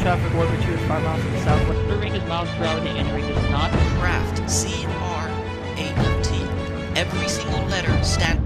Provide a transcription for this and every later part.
traffic, orbit 2 is 5 miles to the southwest. The ring is miles per hour, the end ring is not. Craft, C-R-A-F-T. Every single letter stands.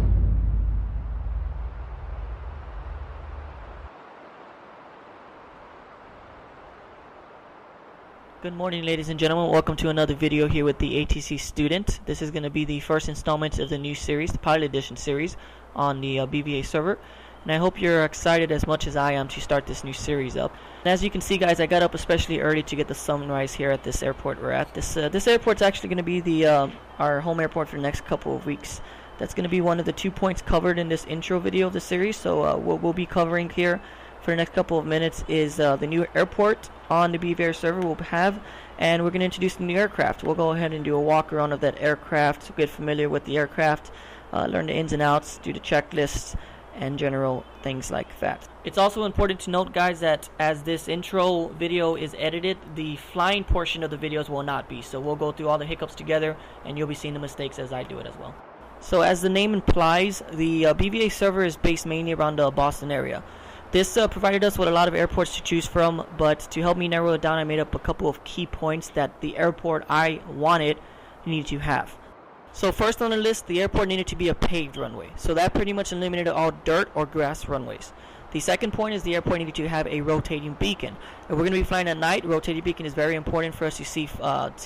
Good morning, ladies and gentlemen. Welcome to another video here with the ATC student. This is going to be the first installment of the new series, the Pilot Edition series, on the BVA server. And I hope you're excited as much as I am to start this new series up. And as you can see, guys, I got up especially early to get the sunrise here at this airport we're at. This airport's actually going to be the our home airport for the next couple of weeks. That's going to be one of the 2 points covered in this intro video of the series. So what we'll be covering here for the next couple of minutes is the new airport on the BVA server we'll have, and we're going to introduce the new aircraft. We'll go ahead and do a walk around of that aircraft, get familiar with the aircraft, learn the ins and outs, do the checklists, and general things like that. It's also important to note, guys, that as this intro video is edited, the flying portion of the videos will not be. So we'll go through all the hiccups together, and you'll be seeing the mistakes as I do it as well. So as the name implies, the BVA server is based mainly around the Boston area. This provided us with a lot of airports to choose from, but to help me narrow it down, I made up a couple of key points that the airport I wanted needed to have. So first on the list, the airport needed to be a paved runway. So that pretty much eliminated all dirt or grass runways. The second point is the airport needed to have a rotating beacon. If we're going to be flying at night, rotating beacon is very important for us to see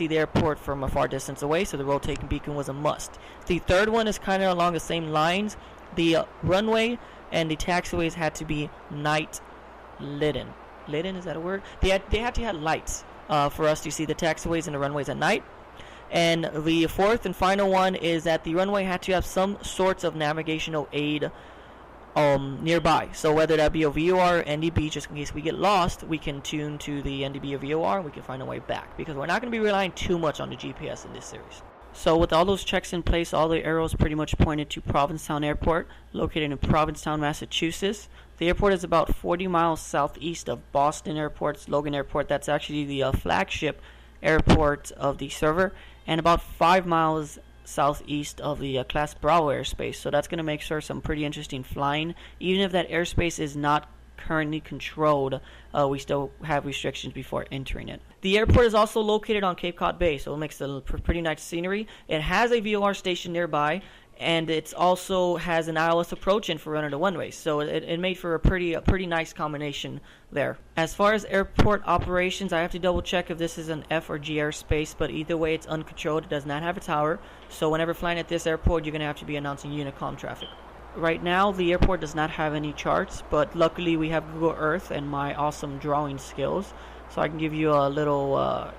the airport from a far distance away, so the rotating beacon was a must. The third one is kind of along the same lines. The runway and the taxiways had to be night litten. Litten, is that a word? They had to have lights for us to see the taxiways and the runways at night. And the fourth and final one is that the runway had to have some sorts of navigational aid nearby. So whether that be a VOR or NDB, just in case we get lost, we can tune to the NDB or VOR and we can find our way back, because we're not going to be relying too much on the GPS in this series. So with all those checks in place, all the arrows pretty much pointed to Provincetown Airport, located in Provincetown, Massachusetts. The airport is about 40 miles southeast of Boston Airport's Logan Airport. That's actually the flagship airport of the server, and about 5 miles southeast of the Class Bravo airspace. So that's going to make sure some pretty interesting flying. Even if that airspace is not currently controlled, we still have restrictions before entering it. The airport is also located on Cape Cod Bay, so it makes a pretty nice scenery. It has a VOR station nearby, and it also has an ILS approach in for running the one-way, so it made for a pretty nice combination there. As far as airport operations, I have to double check if this is an F or G airspace, but either way it's uncontrolled. It does not have a tower, so whenever flying at this airport, you're going to have to be announcing Unicom traffic. Right now, the airport does not have any charts, but luckily we have Google Earth and my awesome drawing skills, so I can give you a little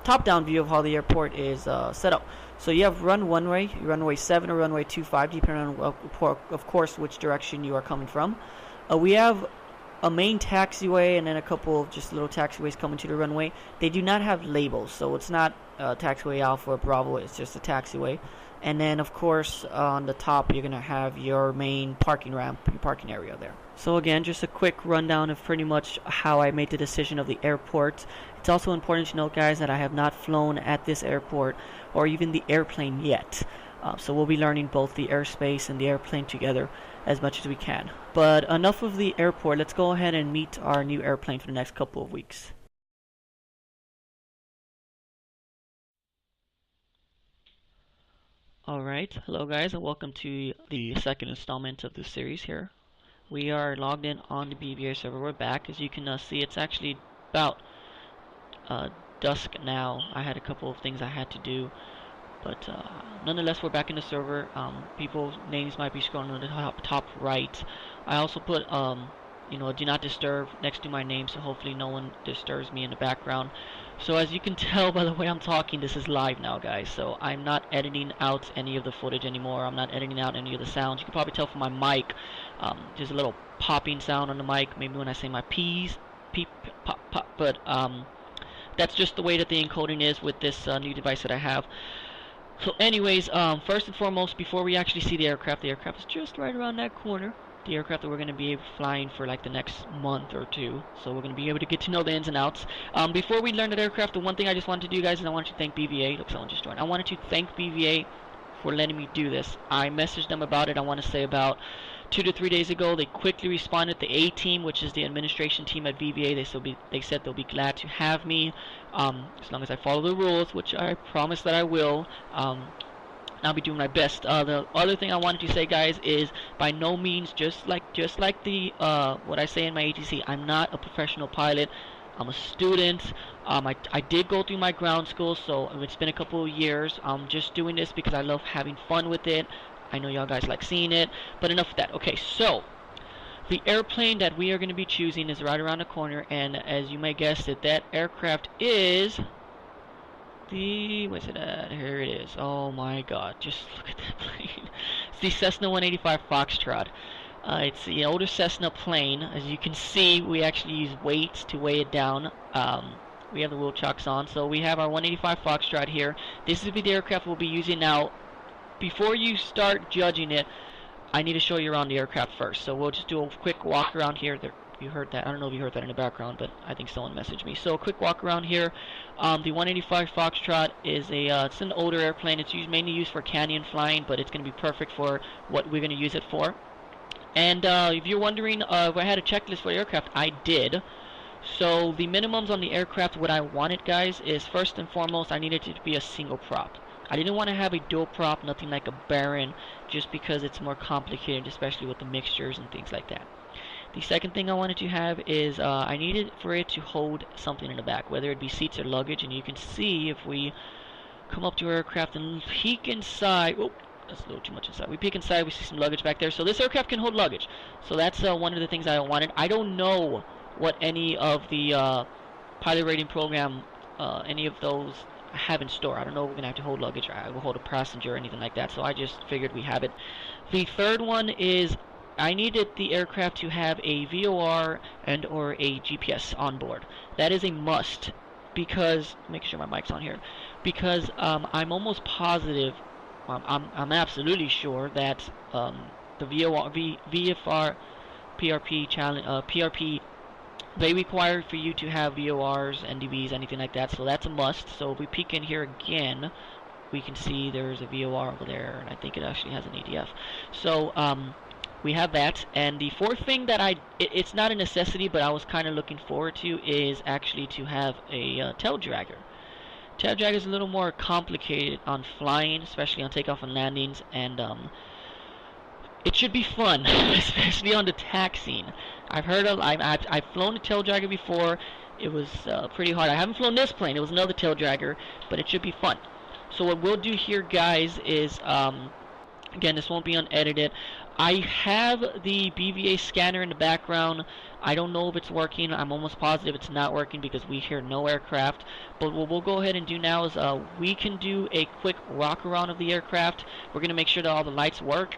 top-down view of how the airport is set up. So you have runway 7 or runway 25, depending on, of course, which direction you are coming from. We have a main taxiway and then a couple of just little taxiways coming to the runway. They do not have labels, so it's not taxiway Alpha or Bravo, it's just a taxiway. And then, of course, on the top, you're going to have your main parking ramp, your parking area there. So again, just a quick rundown of pretty much how I made the decision of the airport. It's also important to note, guys, that I have not flown at this airport or even the airplane yet. So we'll be learning both the airspace and the airplane together as much as we can. But enough of the airport. Let's go ahead and meet our new airplane for the next couple of weeks. Alright, hello guys, and welcome to the second installment of this series here. We are logged in on the BVA server. We're back. As you can see, it's actually about dusk now. I had a couple of things I had to do, but nonetheless, we're back in the server. People's names might be scrolling on the top right. I also put do not disturb next to my name, so hopefully no one disturbs me in the background. So as you can tell by the way I'm talking, this is live now, guys, so I'm not editing out any of the footage anymore. I'm not editing out any of the sounds. You can probably tell from my mic, there's a little popping sound on the mic, maybe when I say my P's, peep, pop, pop, but that's just the way that the encoding is with this new device that I have. So anyways, first and foremost, before we actually see the aircraft is just right around that corner. The aircraft that we're going to be flying for like the next month or two, so we're going to be able to get to know the ins and outs. Before we learn that aircraft, the one thing I just wanted to do, guys, is I wanted to thank BVA. Look, someone just joined. I wanted to thank BVA for letting me do this. I messaged them about it. I want to say about 2 to 3 days ago, they quickly responded. The A team, which is the administration team at BVA, they said they'll be glad to have me, as long as I follow the rules, which I promise that I will. I'll be doing my best. The other thing I wanted to say, guys, is by no means, just like the what I say in my ATC, I'm not a professional pilot. I'm a student. I did go through my ground school, so it's been a couple of years. I'm just doing this because I love having fun with it. I know y'all guys like seeing it, but enough of that. Okay, so the airplane that we are going to be choosing is right around the corner, and as you may guess it, that aircraft is where's it at? Here it is. Oh my god, just look at that plane. It's the Cessna 185 Foxtrot. It's the older Cessna plane. As you can see, we actually use weights to weigh it down. We have the wheel chocks on, so we have our 185 Foxtrot here. This is the aircraft we'll be using now. Before you start judging it, I need to show you around the aircraft first. So we'll just do a quick walk around here. You heard that. I don't know if you heard that in the background, but I think someone messaged me. So a quick walk around here. The 185 Foxtrot is it's an older airplane. It's mainly used for canyon flying, but it's going to be perfect for what we're going to use it for. And if you're wondering if I had a checklist for the aircraft, I did. So the minimums on the aircraft, what I wanted, guys, is first and foremost, I needed it to be a single prop. I didn't want to have a dual prop, nothing like a Baron, just because it's more complicated, especially with the mixtures and things like that. The second thing I wanted to have is I needed for it to hold something in the back, whether it be seats or luggage. And you can see if we come up to our aircraft and peek inside. Oh, that's a little too much inside. We peek inside, we see some luggage back there. So this aircraft can hold luggage. So that's one of the things I wanted. I don't know what any of the pilot rating program, any of those have in store. I don't know if we're going to have to hold luggage or I will hold a passenger or anything like that. So I just figured we have it. The third one is I needed the aircraft to have a VOR and or a GPS on board. That is a must because, make sure my mic's on here, because I'm almost positive, I'm absolutely sure that the VFR, PRP challenge, PRP, they require for you to have VORs, NDVs, anything like that. So that's a must. So if we peek in here again, we can see there's a VOR over there, and I think it actually has an ADF. So we have that. And the fourth thing that it's not a necessity, but I was kind of looking forward to, is actually to have a tail dragger. Tail dragger is a little more complicated on flying, especially on takeoff and landings, and it should be fun, especially on the taxiing. I've flown a tail dragger before. It was pretty hard. I haven't flown this plane. It was another tail dragger, but it should be fun. So what we'll do here, guys, is again, this won't be unedited. I have the BVA scanner in the background. I don't know if it's working. I'm almost positive it's not working because we hear no aircraft. But what we'll go ahead and do now is we can do a quick walk around of the aircraft. We're going to make sure that all the lights work.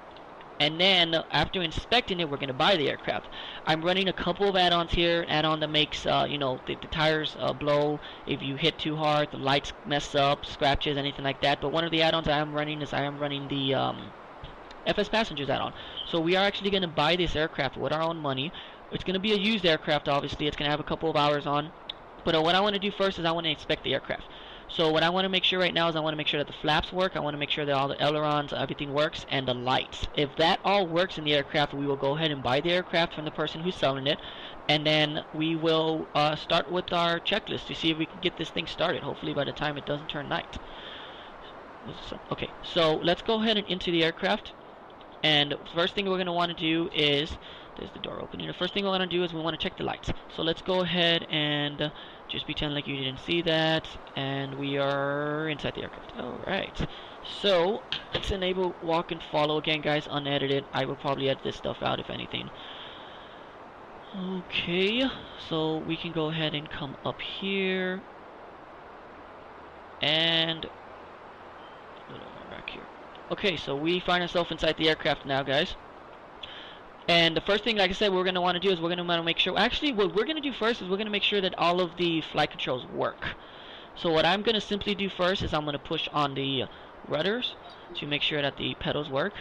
And then after inspecting it, we're going to buy the aircraft. I'm running a couple of add-ons here. Add-on that makes you know, the tires blow if you hit too hard, the lights mess up, scratches, anything like that. But one of the add-ons I am running is the FS Passengers add-on. So we are actually going to buy this aircraft with our own money. It's going to be a used aircraft, obviously. It's going to have a couple of hours on. But what I want to do first is I want to inspect the aircraft. So what I want to make sure right now is I want to make sure that the flaps work. I want to make sure that all the ailerons, everything works, and the lights. If that all works in the aircraft, we will go ahead and buy the aircraft from the person who's selling it. And then we will start with our checklist to see if we can get this thing started. Hopefully by the time it doesn't turn night. Okay, so let's go ahead and into the aircraft. And first thing we're going to want to do is, there's the door opening. The first thing we're going to do is we want to check the lights. So let's go ahead and just pretend like you didn't see that. And we are inside the aircraft. Alright. So let's enable walk and follow again, guys, unedited. I will probably edit this stuff out if anything. Okay. So we can go ahead and come up here. And back here. Okay, so we find ourselves inside the aircraft now, guys. And the first thing, like I said, we're going to want to do is we're going to want to make sure, actually what we're going to do first is we're going to make sure that all of the flight controls work. So what I'm going to simply do first is I'm going to push on the rudders to make sure that the pedals work.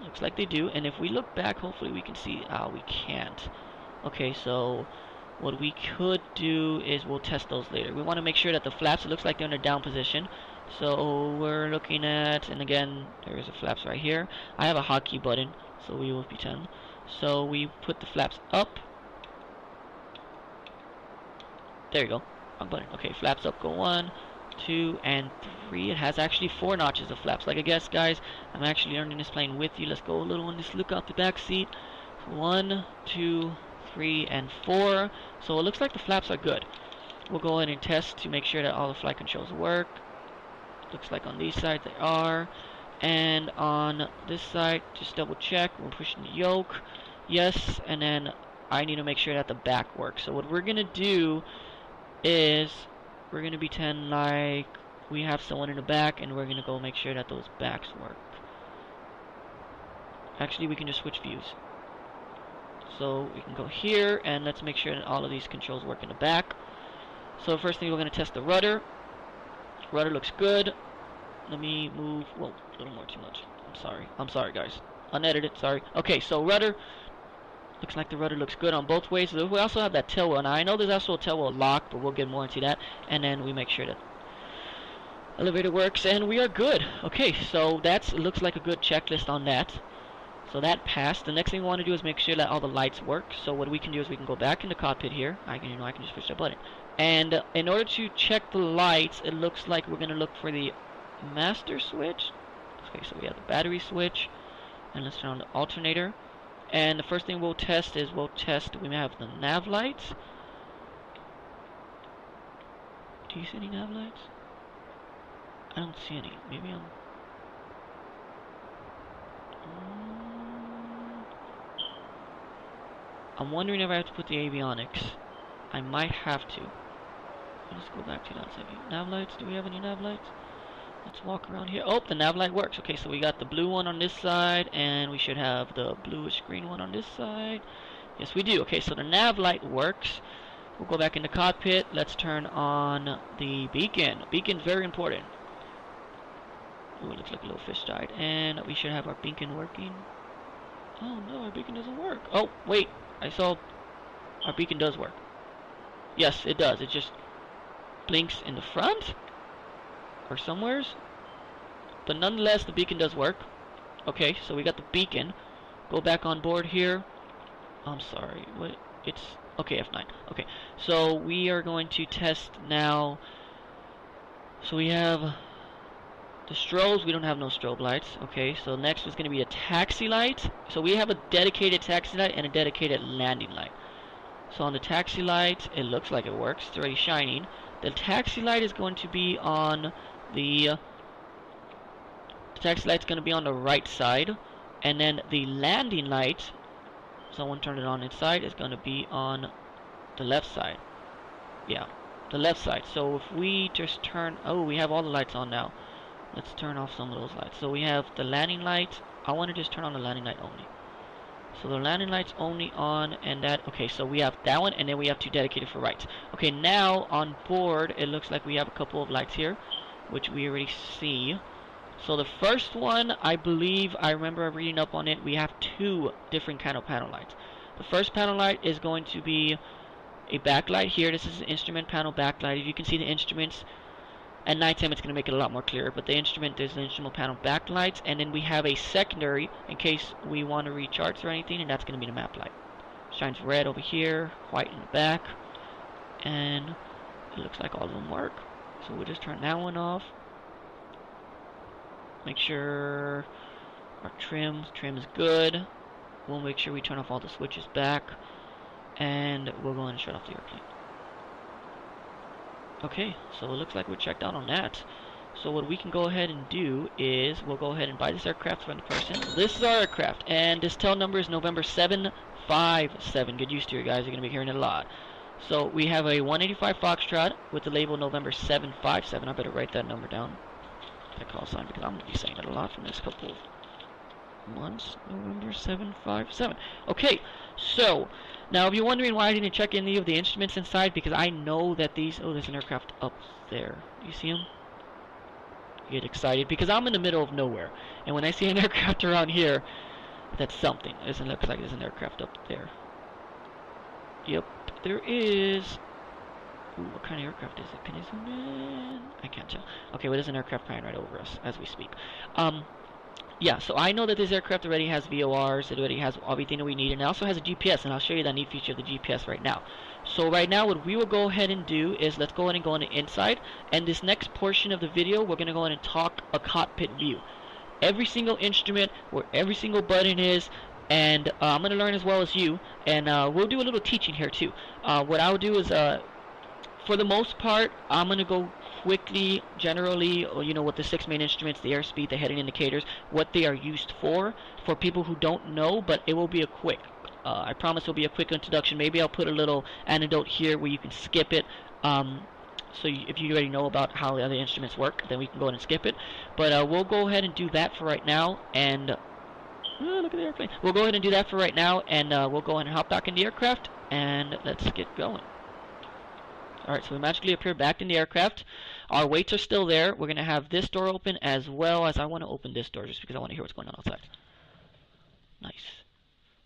Looks like they do. And if we look back, hopefully we can see, we can't. Okay, so what we could do is we'll test those later. We want to make sure that the flaps, it looks like they're in a down position. So we're looking at, and again, there's the flaps right here. I have a hotkey button, so we will pretend. So we put the flaps up. There you go. Wrong button. Okay, flaps up go 1, 2, and 3. It has actually 4 notches of flaps. Like I guess, guys, I'm actually learning this plane with you. Let's go a little one. Just look out the back seat. 1, 2, 3, and 4. So it looks like the flaps are good. We'll go ahead and test to make sure that all the flight controls work. Looks like on these sides they are. And on this side, just double check. We're pushing the yoke. Yes, and then I need to make sure that the back works. So what we're going to do is we're going to pretend like we have someone in the back, and we're going to go make sure that those backs work. Actually, we can just switch views. So we can go here, and let's make sure that all of these controls work in the back. So first thing, we're going to test the rudder. Rudder looks good. Let me move, whoa, a little more too much. I'm sorry guys. Unedited, sorry. Okay, so rudder. Looks like the rudder looks good on both ways. We also have that tail wheel. Now I know there's also a tail wheel lock, but we'll get more into that. And then we make sure that elevator works, and we are good. Okay, so that looks like a good checklist on that. So that passed. The next thing we want to do is make sure that all the lights work. So what we can do is we can go back in the cockpit here. I can just push that button. And in order to check the lights, it looks like we're going to look for the master switch. Okay, so we have the battery switch, and let's turn on the alternator. And the first thing we'll test is we have the nav lights. Do you see any nav lights? I don't see any. Maybe I'm wondering if I have to put the avionics. I might have to. Let's go back to that outside view. Nav lights, do we have any nav lights? Let's walk around here. Oh, the nav light works. Okay, so we got the blue one on this side, and we should have the bluish green one on this side. Yes, we do. Okay, so the nav light works. We'll go back in the cockpit. Let's turn on the beacon. Beacon's very important. Ooh, it looks like a little fish died. And we should have our beacon working. Oh no, our beacon doesn't work. Oh, wait. I saw our beacon does work. Yes, it does. It just blinks in the front or somewheres. But nonetheless, the beacon does work. Okay, so we got the beacon. Go back on board here. I'm sorry. What? It's okay. F9. Okay, so we are going to test now. So we have the strobes. We don't have no strobe lights. Okay, so next is going to be a taxi light. So we have a dedicated taxi light and a dedicated landing light. So on the taxi light, it looks like it works. It's already shining. The taxi light is going to be on the taxi light's going to be on the right side, and then the landing light, someone turned it on inside, is going to be on the left side. Yeah, the left side. So if we just turn, oh, we have all the lights on now. Let's turn off some of those lights. So we have the landing light. I want to just turn on the landing light only. So the landing light's only on, and that, okay, so we have that one, and then we have two dedicated for rights. Okay, now on board, it looks like we have a couple of lights here, which we already see. So the first one, I believe, I remember reading up on it, we have two different kind of panel lights. The first panel light is going to be a backlight here. This is an instrument panel backlight. If you can see the instruments, at nighttime it's going to make it a lot more clear, but the instrument, there's an instrument panel backlights, and then we have a secondary in case we want to read charts or anything, and that's going to be the map light. Shines red over here, white in the back, and it looks like all of them work. So we'll just turn that one off. Make sure our trim is good. We'll make sure we turn off all the switches back, and we'll go in and shut off the airplane. Okay, so it looks like we're checked out on that. So what we can go ahead and do is we'll go ahead and buy this aircraft from the person. So this is our aircraft, and this tail number is November 757. Get used to it, guys. You're going to be hearing it a lot. So we have a 185 Foxtrot with the label November 757. I better write that number down. That call sign, because I'm going to be saying it a lot for the next couple of months. November 757. Okay, so now if you're wondering why I didn't check any of the instruments inside, because I know that these, oh, there's an aircraft up there. Do you see him? You get excited because I'm in the middle of nowhere, and when I see an aircraft around here, that's something. It looks like there's an aircraft up there. Yep, there is. Ooh, what kind of aircraft is it? Can you zoom in? I can't tell. Okay, well, there's an aircraft flying right over us as we speak. Yeah, so I know that this aircraft already has VORs, it already has everything that we need, and it also has a GPS, and I'll show you that neat feature of the GPS right now. So right now what we will go ahead and do is let's go ahead and go on the inside, and this next portion of the video we're going to go ahead and talk a cockpit view. Every single instrument, where every single button is, and I'm going to learn as well as you, and we'll do a little teaching here too. What I'll do is for the most part, I'm going to go quickly, generally, with the 6 main instruments, the airspeed, the heading indicators, what they are used for people who don't know, but it will be a quick. I promise it will be a quick introduction. Maybe I'll put a little anecdote here where you can skip it. If you already know about how the other instruments work, then we can go ahead and skip it. But we'll go ahead and do that for right now, and look at the airplane. We'll go ahead and do that for right now, and we'll go ahead and hop back in the aircraft, and let's get going. Alright, so we magically appear back in the aircraft. Our weights are still there. We're going to have this door open as well as I want to open this door just because I want to hear what's going on outside. Nice.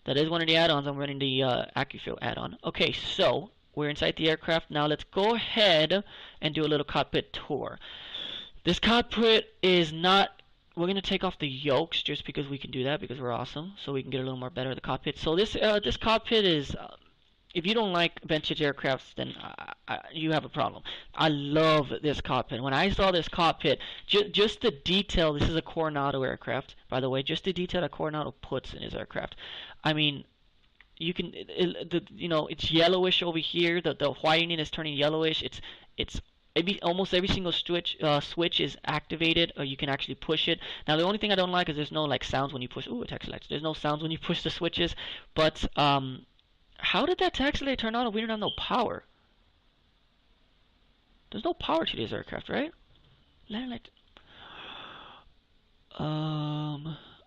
That is one of the add-ons. I'm running the AccuFeel add-on. Okay, so we're inside the aircraft. Now let's go ahead and do a little cockpit tour. This cockpit is not... We're going to take off the yokes just because we can do that because we're awesome. So we can get a little more better at the cockpit. So this cockpit is... if you don't like vintage aircrafts, then you have a problem. I love this cockpit. When I saw this cockpit, just the detail, this is a Coronado aircraft, by the way, just the detail that Coronado puts in his aircraft. I mean, you can, it's yellowish over here. The whitening is turning yellowish. Almost every single switch is activated, or you can actually push it. Now, the only thing I don't like is there's no sounds when you push. Ooh, it taxi lights. There's no sounds when you push the switches, but how did that taxi light turn on if we didn't have no power? There's no power to this aircraft, right?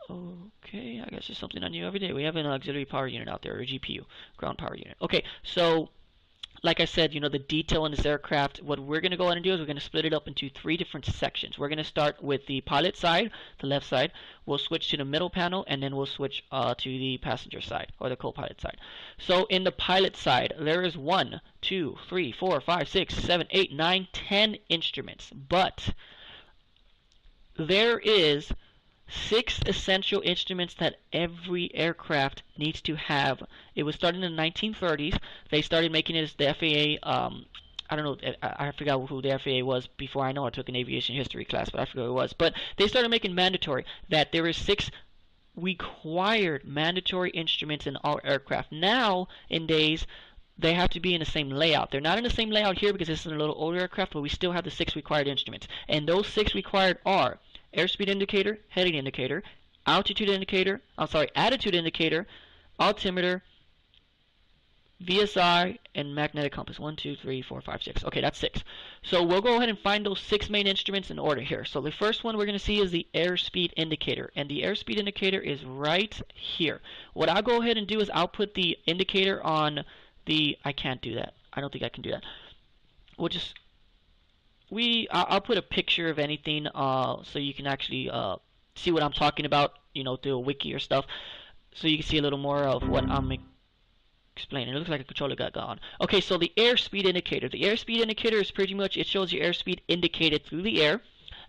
Okay, I guess it's something I knew every day. We have an auxiliary power unit out there, or a GPU, ground power unit. Okay, so like I said, the detail in this aircraft, what we're going to go ahead and do is we're going to split it up into 3 different sections. We're going to start with the pilot side, the left side. We'll switch to the middle panel, and then we'll switch to the passenger side, or the co-pilot side. So in the pilot side, there is 1, 2, 3, 4, 5, 6, 7, 8, 9, 10 instruments. But there is 6 essential instruments that every aircraft needs to have. It was started in the 1930s. They started making it as the FAA. I don't know. I forgot who the FAA was before. I know I took an aviation history class, but I forgot who it was. But they started making mandatory that there is 6 required mandatory instruments in all aircraft. Now, in days, they have to be in the same layout. They're not in the same layout here because this is a little older aircraft, but we still have the 6 required instruments. And those 6 required are airspeed indicator, heading indicator, attitude indicator, altimeter, VSI, and magnetic compass. 1, 2, 3, 4, 5, 6. Okay, that's 6. So we'll go ahead and find those 6 main instruments in order here. So the first one we're going to see is the airspeed indicator. And the airspeed indicator is right here. What I'll go ahead and do is I'll put the indicator on the... I can't do that. I don't think I can do that. We'll just... I'll put a picture of anything so you can actually see what I'm talking about, through a wiki or stuff, so you can see a little more of what I'm explaining. It looks like a controller got gone. Okay, so the airspeed indicator. The airspeed indicator is pretty much, it shows your airspeed indicated through the air,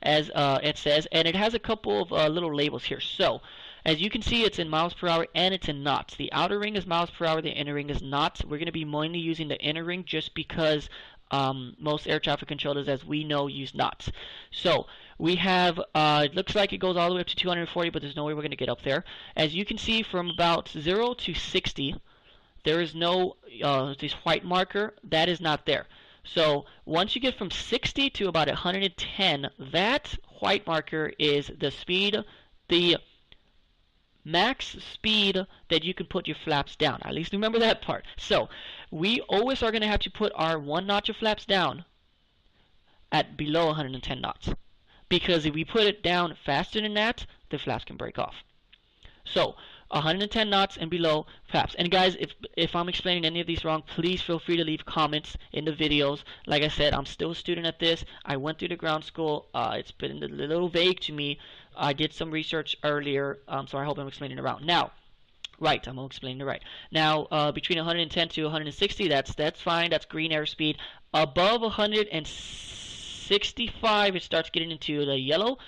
as it says, and it has a couple of little labels here. So, as you can see, it's in miles per hour and it's in knots. The outer ring is miles per hour, the inner ring is knots. We're going to be mainly using the inner ring just because most air traffic controllers, as we know, use knots. So we have, it looks like it goes all the way up to 240, but there's no way we're going to get up there. As you can see, from about 0 to 60, there is no, this white marker, that is not there. So once you get from 60 to about 110, that white marker is the speed, the max speed that you can put your flaps down. At least remember that part. So we always are going to have to put our 1 notch of flaps down at below 110 knots. Because if we put it down faster than that, the flaps can break off. So 110 knots and below flaps. And guys, if I'm explaining any of these wrong, please feel free to leave comments in the videos. Like I said, I'm still a student at this. I went through the ground school. It's been a little vague to me. I did some research earlier, so I hope I'm explaining it right. Now, right, I'm explaining it right. Now, between 110 to 160, that's fine. That's green airspeed. Above 165, it starts getting into the yellow.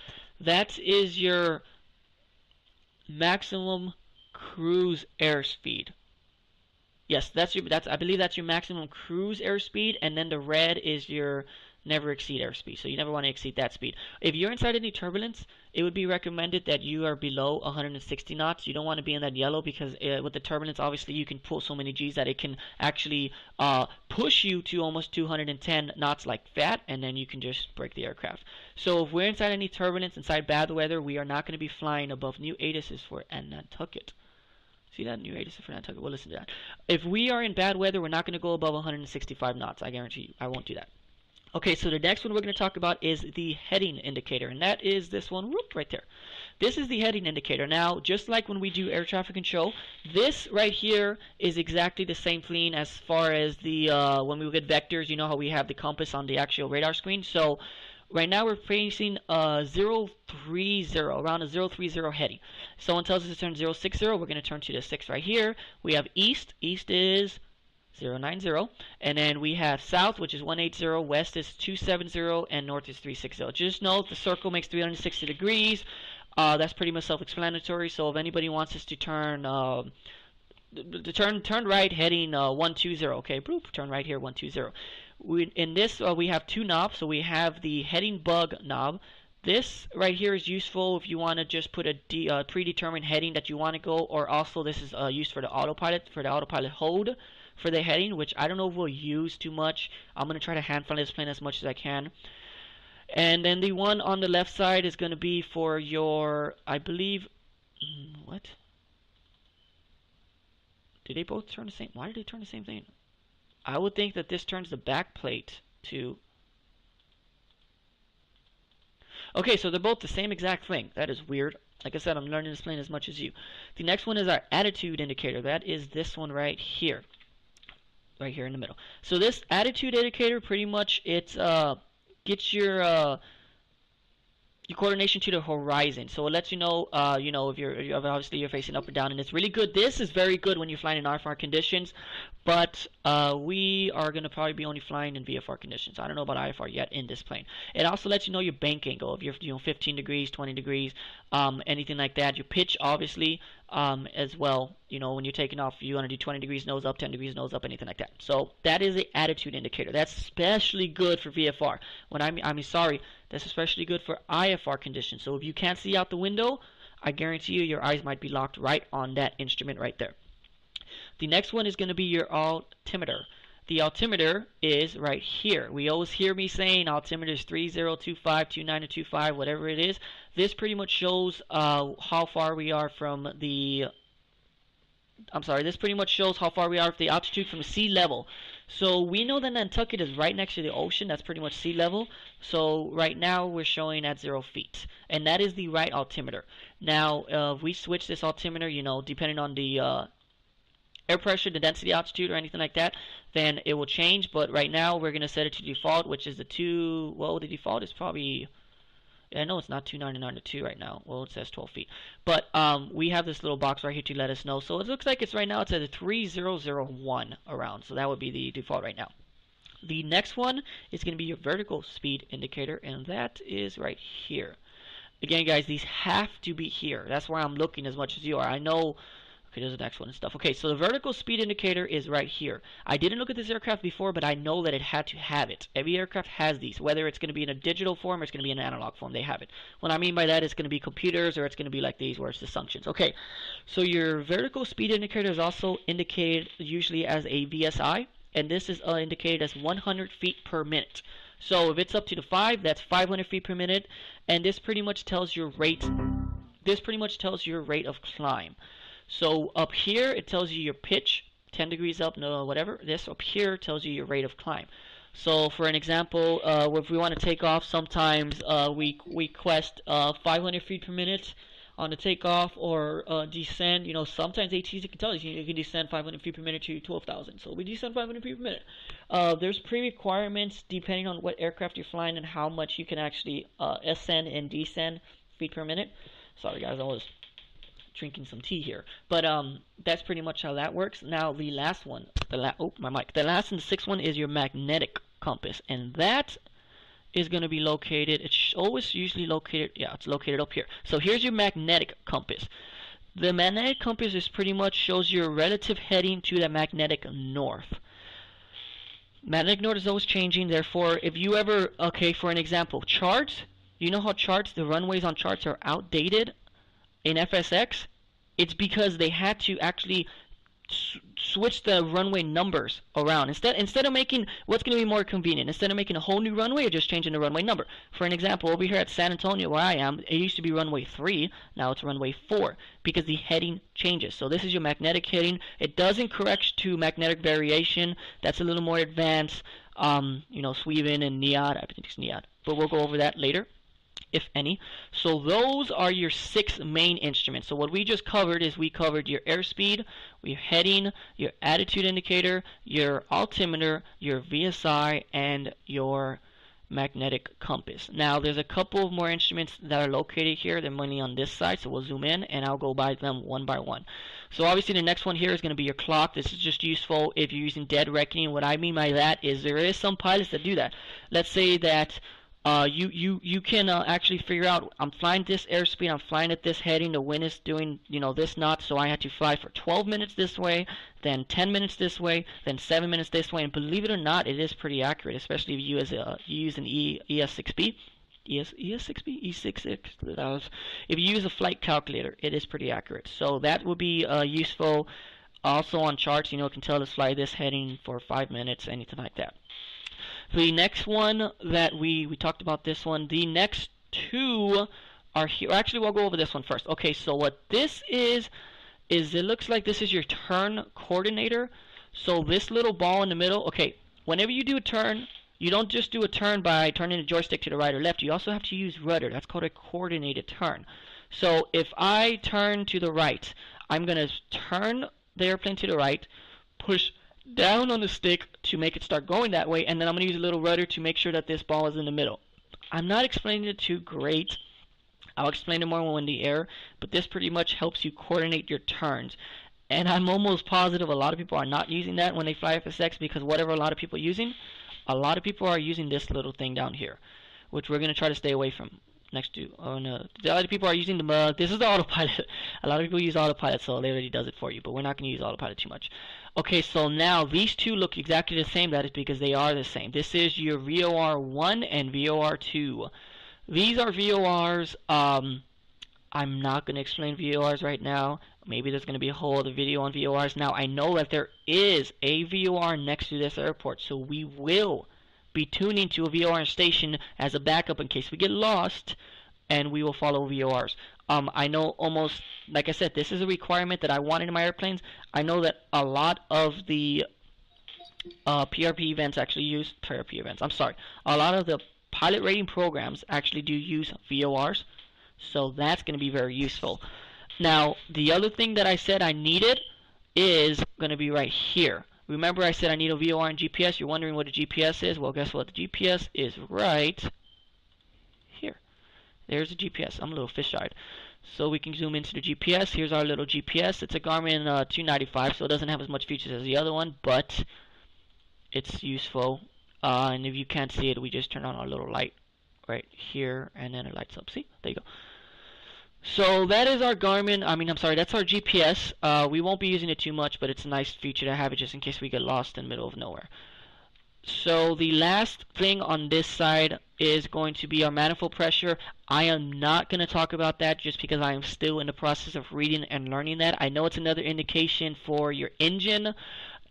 That is your maximum cruise airspeed. Yes, I believe that's your maximum cruise airspeed, and then the red is your never exceed airspeed. So you never want to exceed that speed. If you're inside any turbulence, it would be recommended that you are below 160 knots. You don't want to be in that yellow because with the turbulence, obviously you can pull so many G's that it can actually push you to almost 210 knots like that, and then you can just break the aircraft. So if we're inside any turbulence, inside bad weather, we are not going to be flying above new ATISes for Nantucket. See that new ATIS for Nantucket? We'll listen to that. If we are in bad weather, we're not going to go above 165 knots. I guarantee you, I won't do that. Okay, so the next one we're going to talk about is the heading indicator, and that is this one, whoop, right there. This is the heading indicator. Now, just like when we do air traffic control, this right here is exactly the same thing as far as the when we look at vectors. You know how we have the compass on the actual radar screen. So right now we're facing 030, around a 030 heading. Someone tells us to turn 060, we're going to turn to the 6 right here. We have east. East is 090, and then we have south, which is 180, west is 270, and north is 360. Just note the circle makes 360 degrees. That's pretty much self-explanatory. So if anybody wants us to turn turn right heading 120, okay, boop, turn right here 120. In this we have two knobs. So we have the heading bug knob. This right here is useful if you want to just put a predetermined heading that you want to go, or also this is used for the autopilot hold for the heading, which I don't know if we'll use too much. I'm going to try to hand fly this plane as much as I can. And then the one on the left side is going to be for your, I believe, what? Did they both turn the same? Why did they turn the same thing? I would think that this turns the back plate to... Okay, so they're both the same exact thing. That is weird. Like I said, I'm learning this plane as much as you. The next one is our attitude indicator. That is this one right here. Right here in the middle. So this attitude indicator, pretty much, it gets your coordination to the horizon. So it lets you know, if you're obviously you're facing up or down, and it's really good. This is very good when you're flying in RFR conditions, but we are going to probably be only flying in VFR conditions. I don't know about IFR yet in this plane. It also lets you know your bank angle, if you're 15 degrees, 20 degrees, anything like that. Your pitch, obviously, as well. When you're taking off, you want to do 20 degrees nose up, 10 degrees nose up, anything like that. So that is the attitude indicator. That's especially good for VFR. That's especially good for IFR conditions. So if you can't see out the window, I guarantee you your eyes might be locked right on that instrument right there. The next one is going to be your altimeter. The altimeter is right here. We always hear me saying altimeter is 3025, 2925, whatever it is. This pretty much shows how far we are from the... this pretty much shows how far we are from the altitude from sea level. So we know that Nantucket is right next to the ocean. That's pretty much sea level. So right now we're showing at 0 feet. And that is the right altimeter. Now, if we switch this altimeter, depending on the air pressure, the density, altitude, or anything like that, then it will change. But right now we're going to set it to default, which is the the default is probably... I know it's not 299 to 2 right now. Well, it says 12 feet. But we have this little box right here to let us know. So it looks like it's right now, it's at a 3001 around. So that would be the default right now. The next one is going to be your vertical speed indicator, and that is right here. Again, guys, these have to be here. That's why I'm looking as much as you are. I know... Okay, there's the next one and stuff. Okay, so the vertical speed indicator is right here. I didn't look at this aircraft before, but I know that it had to have it. Every aircraft has these, whether it's going to be in a digital form or it's going to be in an analog form. They have it. What I mean by that is going to be computers, or it's going to be like these where it's the functions. Okay, so your vertical speed indicator is also indicated usually as a VSI, and this is indicated as 100 feet per minute. So if it's up to the 5, that's 500 feet per minute, and this pretty much tells your rate. This pretty much tells your rate of climb. So up here it tells you your pitch, 10 degrees up, no whatever. This up here tells you your rate of climb. So for an example, if we want to take off, sometimes we request 500 feet per minute on the takeoff, or descend. Sometimes ATC can tell us you can descend 500 feet per minute to 12,000. So we descend 500 feet per minute. There's pre-requirements depending on what aircraft you're flying and how much you can actually ascend and descend feet per minute. Sorry guys, I was drinking some tea here, but that's pretty much how that works. Now the last one, the last and the sixth one is your magnetic compass, and that is going to be located, it's always usually located, it's located up here. So here's your magnetic compass. The magnetic compass is pretty much shows your relative heading to the magnetic north. Magnetic north is always changing, therefore if you ever, okay, for an example, charts, you know how charts, the runways on charts are outdated in FSX? It's because they had to actually switch the runway numbers around. Instead of making, what's going to be more convenient? Instead of making a whole new runway, or just changing the runway number. For an example, over here at San Antonio where I am, it used to be runway 3, now it's runway 4, because the heading changes. So this is your magnetic heading. It doesn't correct to magnetic variation. That's a little more advanced. You know, Sweden and NIAD, I think it's NIAD, but we'll go over that later, if any. So those are your 6 main instruments. So what we just covered is we covered your airspeed, your heading, your attitude indicator, your altimeter, your VSI, and your magnetic compass. Now there's a couple of more instruments that are located here. They're mainly on this side, so we'll zoom in and I'll go by them one by one. So obviously the next one here is going to be your clock. This is just useful if you're using dead reckoning. What I mean by that is there is some pilots that do that. Let's say that you can actually figure out, I'm flying this airspeed, I'm flying at this heading, the wind is doing, you know, this knot, so I had to fly for 12 minutes this way, then 10 minutes this way, then 7 minutes this way, and believe it or not, it is pretty accurate, especially if you use an ES6B. ES6B? E66? If you use a flight calculator, it is pretty accurate. So that would be useful. Also on charts, you know, it can tell us fly this heading for 5 minutes, anything like that. The next one that we talked about this one. The next 2 are here. Actually, we'll go over this one first. Okay, so what this is it looks like this is your turn coordinator. So this little ball in the middle. Okay, whenever you do a turn, you don't just do a turn by turning the joystick to the right or left. You also have to use rudder. That's called a coordinated turn. So if I turn to the right, I'm going to turn the airplane to the right, push down on the stick to make it start going that way, and then I'm going to use a little rudder to make sure that this ball is in the middle. I'm not explaining it too great. I'll explain it more when in the air, but this pretty much helps you coordinate your turns. And I'm almost positive a lot of people are not using that when they fly FSX, because whatever a lot of people are using, a lot of people are using this little thing down here, which we're going to try to stay away from. Next to, oh no, the other people are using the this is the autopilot. A lot of people use autopilot, so it already does it for you, but we're not going to use autopilot too much. Okay, so now these 2 look exactly the same. That is because they are the same. This is your VOR1 and VOR2. These are VORs. I'm not going to explain VORs right now. Maybe there's going to be a whole other video on VORs. Now I know that there is a VOR next to this airport, so we will be tuning to a VOR station as a backup in case we get lost, and we will follow VORs. I know almost, like I said, this is a requirement that I want in my airplanes. I know that a lot of the PRP events actually use a lot of the pilot rating programs actually do use VORs, so that's going to be very useful. Now the other thing that I said I needed is going to be right here. Remember I said I need a VOR and GPS. You're wondering what a GPS is? Well, guess what? The GPS is right here. There's the GPS. I'm a little fish-eyed. So we can zoom into the GPS. Here's our little GPS. It's a Garmin 295, so it doesn't have as much features as the other one, but it's useful. And if you can't see it, we just turn on our little light right here, and then it lights up. See? There you go. So that is our Garmin, that's our GPS. We won't be using it too much, but it's a nice feature to have it just in case we get lost in the middle of nowhere. So the last thing on this side is going to be our manifold pressure. I am not going to talk about that just because I am still in the process of reading and learning that. I know it's another indication for your engine,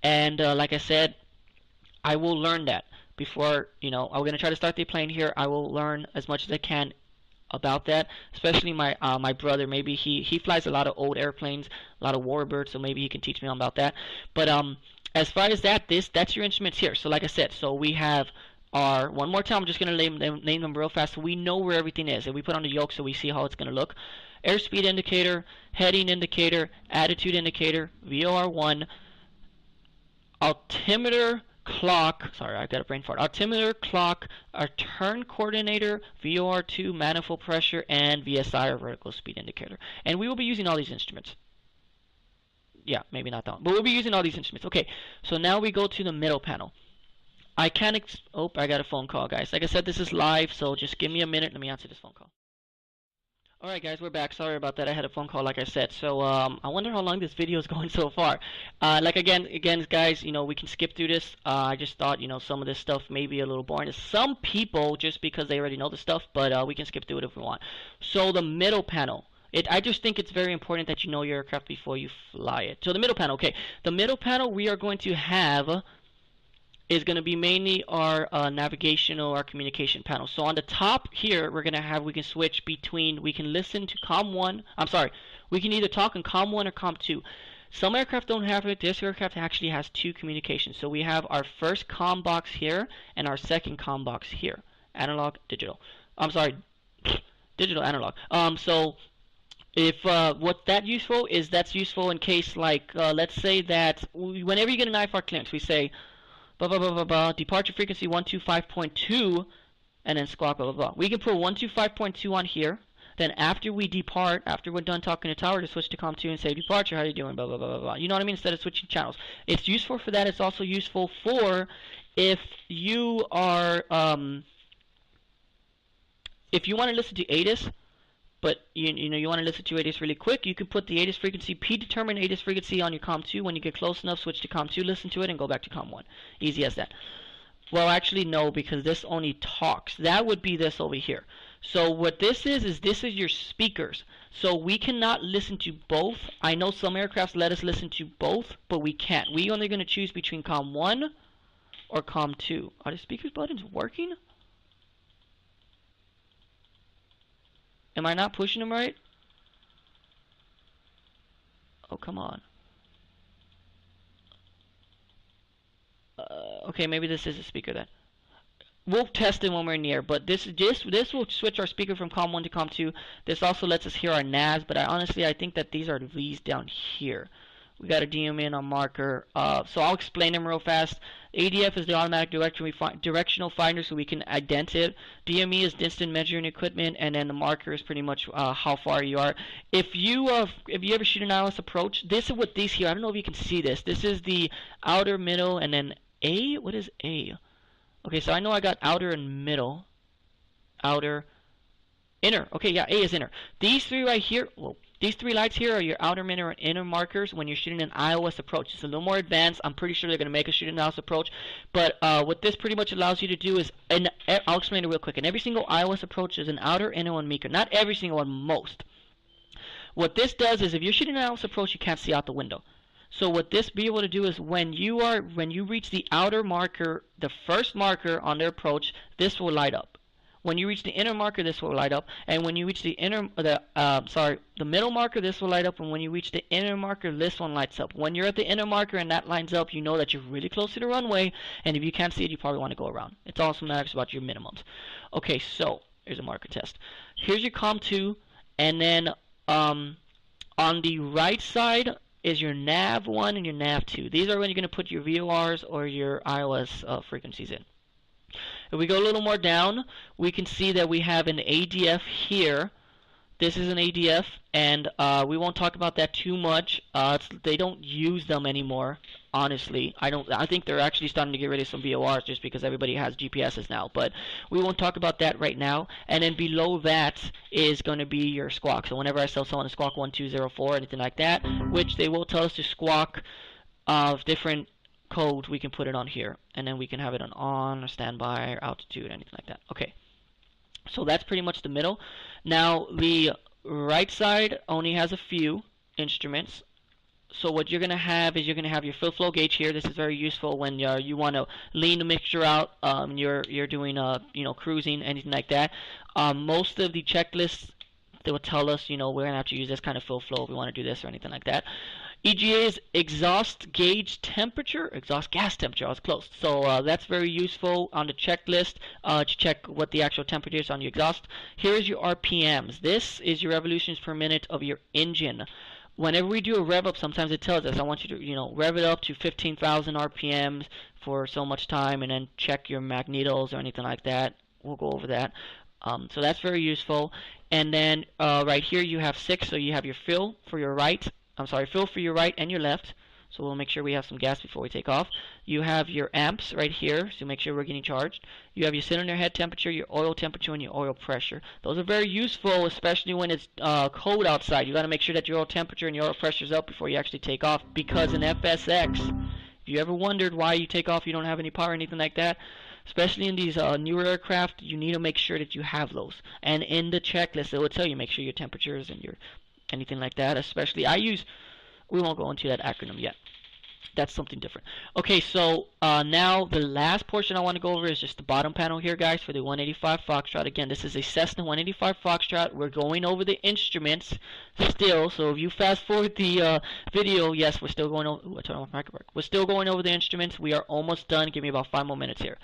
and like I said, I will learn that before, I'm going to try to start the plane here. I will learn as much as I can about that, especially my brother. Maybe he flies a lot of old airplanes, a lot of warbirds, so maybe he can teach me about that. But as far as that's your instruments here. So like I said, so we have our, one more time, I'm just going to name them real fast so we know where everything is, and we put on the yoke so we see how it's going to look. Airspeed indicator, heading indicator, attitude indicator, VOR1, altimeter, clock, sorry, I got a brain fart. Altimeter, clock, our turn coordinator, VOR2, manifold pressure, and VSI, or vertical speed indicator. And we will be using all these instruments. Yeah, maybe not that one, but we'll be using all these instruments. Okay, so now we go to the middle panel. I can't, I got a phone call, guys. Like I said, this is live, so just give me a minute. Let me answer this phone call. Alright guys, we're back. Sorry about that. I had a phone call like I said. So I wonder how long this video is going so far. Like again guys, we can skip through this. I just thought, some of this stuff may be a little boring to some people just because they already know the stuff, but we can skip through it if we want. So the middle panel. I just think it's very important that you know your aircraft before you fly it. So the middle panel, okay. The middle panel we are going to have is going to be mainly our navigational, our communication panel. So on the top here, we can switch between, we can listen to COM 1, we can either talk in COM 1 or COM 2. Some aircraft don't have it. This aircraft actually has two communications. So we have our first COM box here and our second COM box here. Analog, digital. Digital, analog. So if what that's useful in case, like, let's say that whenever you get an IFR clearance, we say, departure frequency 125.2, and then squawk, blah, blah, blah. We can put 125.2 on here. Then after we depart, after we're done talking to tower, to switch to COM 2 and say, departure, how are you doing, blah, blah, blah, blah, blah. You know what I mean? Instead of switching channels. It's useful for that. It's also useful for if you are, if you want to listen to ATIS, but you want to listen to ATIS really quick, you can put the ATIS frequency, predetermined ATIS frequency on your COM 2. When you get close enough, switch to COM 2, listen to it, and go back to COM 1. Easy as that. Well, actually, no, because this only talks. That would be this over here. So what this is this is your speakers. So we cannot listen to both. I know some aircrafts let us listen to both, but we can't. We're only going to choose between COM 1 or COM 2. Are the speakers buttons working? Am I not pushing them right? Oh, come on. Okay, maybe this is a speaker then. We'll test it when we're near, but this will switch our speaker from COM 1 to COM 2. This also lets us hear our NAS, but I think that these are these down here. We got a DM in on marker. So I'll explain them real fast. ADF is the automatic directional finder, so we can ident it. DME is distant measuring equipment, and then the marker is pretty much how far you are. If you ever shoot an ILS approach, this is what these here. I don't know if you can see this. This is the outer, middle, and then A. What is A? Okay, so I know I got outer and middle. Outer, inner. Okay, yeah, A is inner. These three right here. Whoa. These three lights here are your outer, middle, and inner markers when you're shooting an ILS approach. It's a little more advanced. I'm pretty sure they're going to make us shoot an ILS approach. But what this pretty much allows you to do is, and I'll explain it real quick. In every single ILS approach is an outer, inner, and meeker. Not every single one, most. What this does is if you're shooting an ILS approach, you can't see out the window. So what this be able to do is when you reach the outer marker, the first marker on their approach, this will light up. When you reach the inner marker, this will light up, and when you reach the middle marker, this will light up, and when you reach the inner marker, this one lights up. When you're at the inner marker and that lines up, you know that you're really close to the runway, and if you can't see it, you probably want to go around. It's also matters about your minimums. Okay, so here's a marker test. Here's your COM 2, and then on the right side is your nav 1 and your nav 2. These are when you're going to put your VORs or your ILS frequencies in. If we go a little more down, we can see that we have an ADF here. This is an ADF, and we won't talk about that too much. They don't use them anymore, honestly. I think they're actually starting to get rid of some VORs just because everybody has GPSs now. But we won't talk about that right now. And then below that is going to be your squawk. So whenever I tell someone to squawk 1204 or anything like that, which they will tell us to squawk different code, we can put it on here, and then we can have it on or standby or altitude, anything like that. Okay, so that's pretty much the middle. Now the right side only has a few instruments. So what you're going to have is you're going to have your fill flow gauge here. This is very useful when you want to lean the mixture out. You're doing cruising, anything like that. Most of the checklists, they will tell us we're going to have to use this kind of fill flow if we want to do this or anything like that. EGA is exhaust gas temperature. I was close. So that's very useful on the checklist to check what the actual temperature is on your exhaust. Here is your RPMs. This is your revolutions per minute of your engine. Whenever we do a rev up, sometimes it tells us, I want you to rev it up to 15,000 RPMs for so much time, and then check your magnetos or anything like that. We'll go over that. So that's very useful. And then right here you have 6, so you have your fill for your right. Fill for your right and your left. so we'll make sure we have some gas before we take off. You have your amps right here, so make sure we're getting charged. You have your cylinder head temperature, your oil temperature, and your oil pressure. Those are very useful, especially when it's cold outside. You got to make sure that your oil temperature and your oil pressure is up before you actually take off, because in FSX, if you ever wondered why you take off, you don't have any power or anything like that, especially in these newer aircraft, you need to make sure that you have those. And in the checklist, it will tell you make sure your temperatures and your anything like that. Especially, we won't go into that acronym yet. That's something different. Okay, so now the last portion I want to go over is just the bottom panel here, guys, for the 185 Foxtrot. Again, this is a Cessna 185 Foxtrot. We're going over the instruments still, so if you fast forward the video, yes, we're still going over. Ooh, I turned off my microphone. We're still going over the instruments. We are almost done. Give me about 5 more minutes here.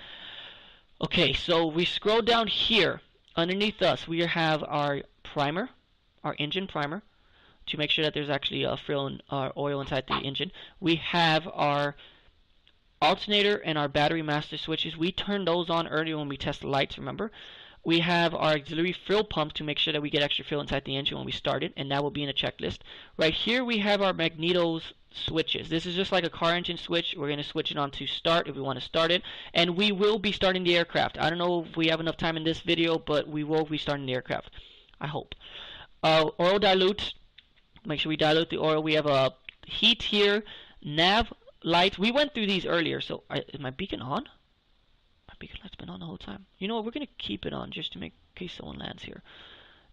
Okay, so we scroll down here. Underneath us, we have our primer, our engine primer, to make sure that there's actually fuel and oil inside the engine. We have our alternator and our battery master switches. We turned those on earlier when we tested the lights, remember? We have our auxiliary fuel pump to make sure that we get extra fuel inside the engine when we start it, and that will be in a checklist. Right here we have our magnetos switches. This is just like a car engine switch. We're going to switch it on to start if we want to start it, and we will be starting the aircraft. I don't know if we have enough time in this video, but we will be starting the aircraft, I hope. Oil dilute. Make sure we dilute the oil. We have a heat here, nav lights. We went through these earlier, so is my beacon on? My beacon light's been on the whole time. You know what? We're going to keep it on just to make in case someone lands here.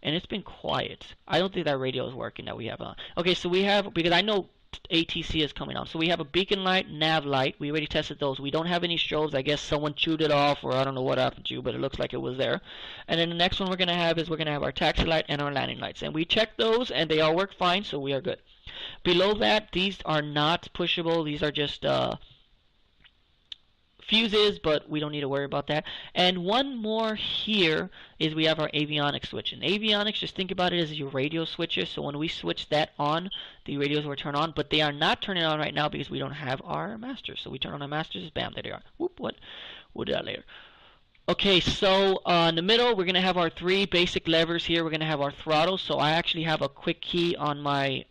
And it's been quiet. I don't think that radio is working that we have on. Okay, so we have, because I know ATC is coming on. So we have a beacon light, nav light. We already tested those. We don't have any strobes. I guess someone chewed it off, or I don't know what happened to, but it looks like it was there. And then the next one we're going to have is we're going to have our taxi light and our landing lights. And we checked those, and they all work fine, so we are good. Below that, these are not pushable. These are just fuses, but we don't need to worry about that. And one more here is we have our avionics switch. And avionics, just think about it as your radio switches. So when we switch that on, the radios will turn on, but they are not turning on right now because we don't have our masters. So we turn on our masters, bam, there they are. Whoop, what? We'll do that later. Okay, so in the middle, we're going to have our 3 basic levers here. We're going to have our throttle. So I actually have a quick key on my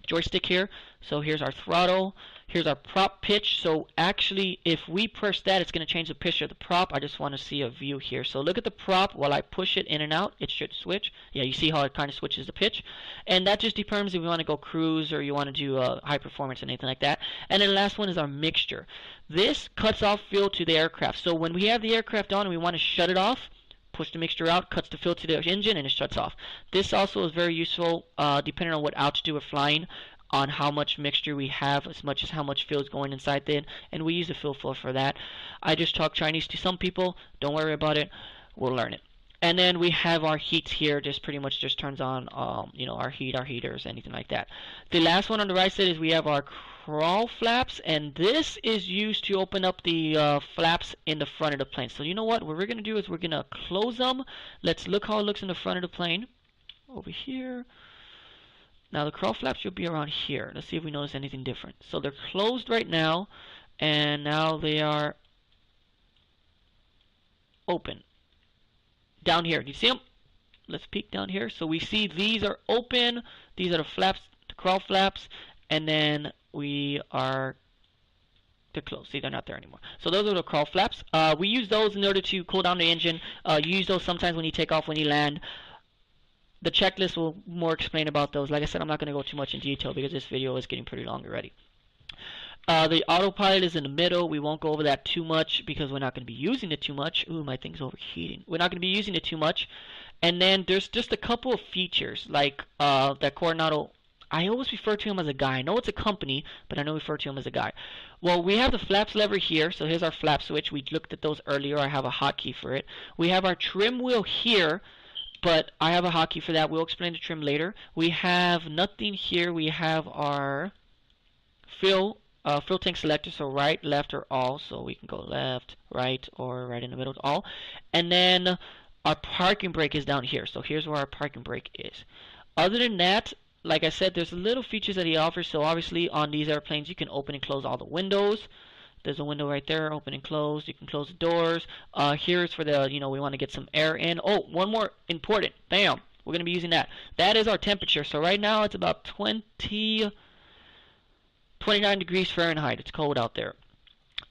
joystick here. So here's our throttle. Here's our prop pitch. So actually, if we press that, it's going to change the pitch of the prop. I just want to see a view here. So look at the prop. While I push it in and out, it should switch. Yeah, you see how it kind of switches the pitch. And that just determines if you want to go cruise or you want to do high performance or anything like that. And then the last one is our mixture. This cuts off fuel to the aircraft. So when we have the aircraft on and we want to shut it off, push the mixture out, cuts the fuel to the engine, and it shuts off. This also is very useful depending on what altitude we're flying, on how much mixture we have, as much as how much fuel is going inside there, and we use the fuel flow for that. I just talk Chinese to some people. Don't worry about it. We'll learn it. And then we have our heats here. Just pretty much just turns on, you know, our heat, our heaters, anything like that. The last one on the right side is we have our crawl flaps, and this is used to open up the flaps in the front of the plane. So you know what? What we're gonna do is we're gonna close them. Let's look how it looks in the front of the plane. Over here. Now the crawl flaps should be around here. Let's see if we notice anything different. So they're closed right now, and now they are open. Down here, do you see them? Let's peek down here. So we see these are open. These are the flaps, the crawl flaps, and then they're closed. See, they're not there anymore. So those are the crawl flaps. We use those in order to cool down the engine. You use those sometimes when you take off, when you land. The checklist will more explain about those. Like I said, I'm not going to go too much in detail because this video is getting pretty long already. The autopilot is in the middle. We won't go over that too much because we're not going to be using it too much. Ooh, my thing's overheating. We're not going to be using it too much. And then there's just a couple of features like that Coronado. I always refer to him as a guy. I know it's a company, but I know refer to him as a guy. Well, we have the flaps lever here. So here's our flap switch. We looked at those earlier. I have a hotkey for it. We have our trim wheel here, but I have a hotkey for that. We'll explain the trim later. We have nothing here. We have our fill tank selector, so right, left, or all. So we can go left, right, or right in the middle, all. And then our parking brake is down here. So here's where our parking brake is. Other than that, like I said, there's little features that he offers. So obviously on these airplanes, you can open and close all the windows. There's a window right there, open and close. You can close the doors. Here's for the, you know, we want to get some air in. Oh, one more important. Bam. We're going to be using that. That is our temperature. So right now it's about 20. 29 degrees Fahrenheit. It's cold out there.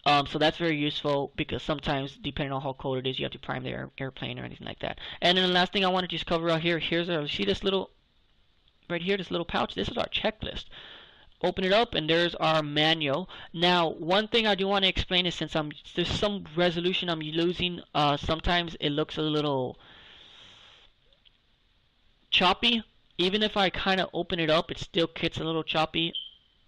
So that's very useful because sometimes, depending on how cold it is, you have to prime the airplane or anything like that. And then the last thing I want to just cover out here, here's our, see this little, right here, this little pouch? This is our checklist. Open it up, and there's our manual. Now, one thing I do want to explain is, since there's some resolution I'm losing, sometimes it looks a little choppy. Even if I kind of open it up, it still gets a little choppy.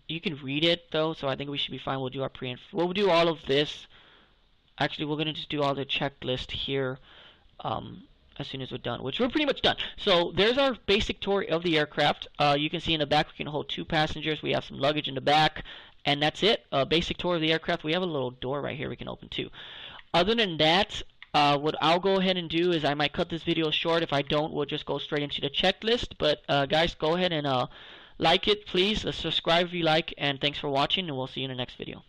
You can read it though, so I think we should be fine. We'll do our we'll do all of this. Actually, we're gonna just do all the checklist here as soon as we're done, which we're pretty much done. So there's our basic tour of the aircraft. You can see in the back we can hold 2 passengers. We have some luggage in the back, and that's it. Basic tour of the aircraft. We have a little door right here we can open too. Other than that, what I'll go ahead and do is I might cut this video short. If I don't, we'll just go straight into the checklist. But guys, go ahead and like it, please. Subscribe if you like, and thanks for watching, and we'll see you in the next video.